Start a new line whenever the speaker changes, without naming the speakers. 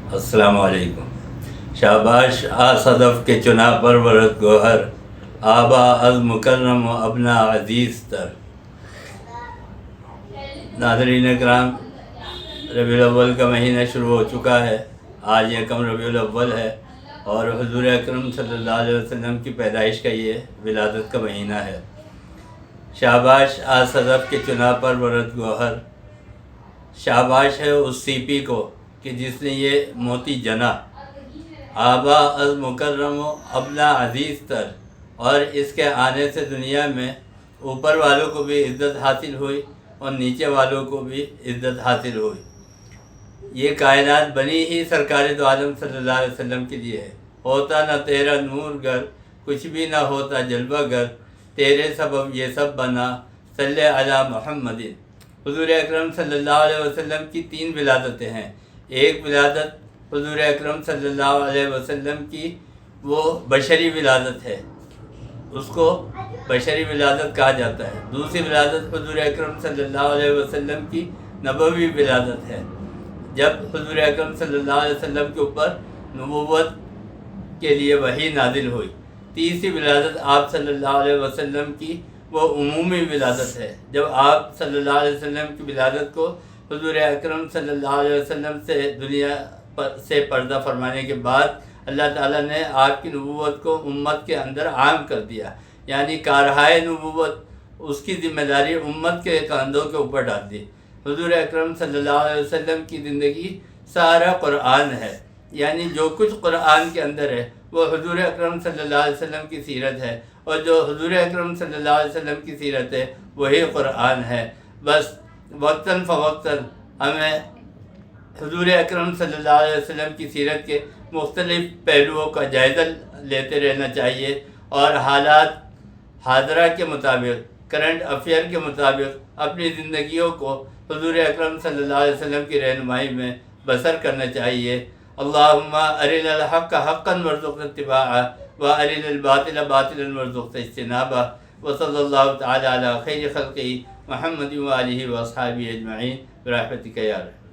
السلام علیکم۔ شاباش آ صدف کے چنا پرورت گوہر، آبا از مکرم و ابنا عزیز تر۔ ناظرین اکرام، ربیع الاول کا مہینہ شروع ہو چکا ہے۔ آج یکم ربیع الاول ہے اور حضور اکرم صلی اللہ علیہ وسلم کی پیدائش کا یہ ولادت کا مہینہ ہے۔ شاباش آ صدف کے چنا پرورت گوہر، شاباش ہے اس سیپی کو کہ جس نے یہ موتی جنا۔ آبا از مکرم و ابنا عزیز تر، اور اس کے آنے سے دنیا میں اوپر والوں کو بھی عزت حاصل ہوئی اور نیچے والوں کو بھی عزت حاصل ہوئی۔ یہ کائنات بنی ہی سرکار دو عالم صلی اللہ علیہ وسلم کے لیے ہے۔ ہوتا نہ تیرا نور گر، کچھ بھی نہ ہوتا جلوہ گر، تیرے سبب یہ سب بنا، صلی علی محمد۔ حضور اکرم صلی اللہ علیہ وسلم کی 3 ولادتیں ہیں۔ ایک ولادت حضور اکرم صلی اللہ علیہ وسلم کی وہ بشری ولادت ہے، اس کو بشری ولادت کہا جاتا ہے۔ دوسری ولادت حضور اکرم صلی اللہ علیہ وسلم کی نبوی ولادت ہے، جب حضور اکرم صلی اللہ علیہ وسلم کے اوپر نبوت کے لیے وحی نازل ہوئی۔ تیسری ولادت آپ صلی اللہ علیہ وسلم کی وہ عمومی ولادت ہے، جب آپ صلی اللہ علیہ وسلم کی ولادت کو حضور اکرم صلی اللہ علیہ وسلم سے دنیا سے پردہ فرمانے کے بعد اللہ تعالیٰ نے آپ کی نبوت کو امت کے اندر عام کر دیا، یعنی کارہائے نبوت اس کی ذمہ داری امت کے کاندھوں کے اوپر ڈال دی۔ حضور اکرم صلی اللہ علیہ وسلم کی زندگی سارا قرآن ہے، یعنی جو کچھ قرآن کے اندر ہے وہ حضور اکرم صلی اللہ علیہ وسلم کی سیرت ہے، اور جو حضور اکرم صلی اللہ علیہ وسلم کی سیرت ہے وہی قرآن ہے۔ بس وقتاً فوقتاً ہمیں حضور اکرم صلی اللہ علیہ وسلم کی سیرت کے مختلف پہلوؤں کا جائزہ لیتے رہنا چاہیے، اور حالات حاضرہ کے مطابق، کرنٹ افیئر کے مطابق اپنی زندگیوں کو حضور اکرم صلی اللہ علیہ وسلم کی رہنمائی میں بسر کرنا چاہیے۔ اللہم ارنا الحق حقا وارزقنا اتباعہ وارنا الباطل باطلا وارزقنا اجتنابہ، وصلی اللہ تعالی علی خیر خلقہ محمد وآلہ واصحابہ اجمعین برحمتک یا رحمن۔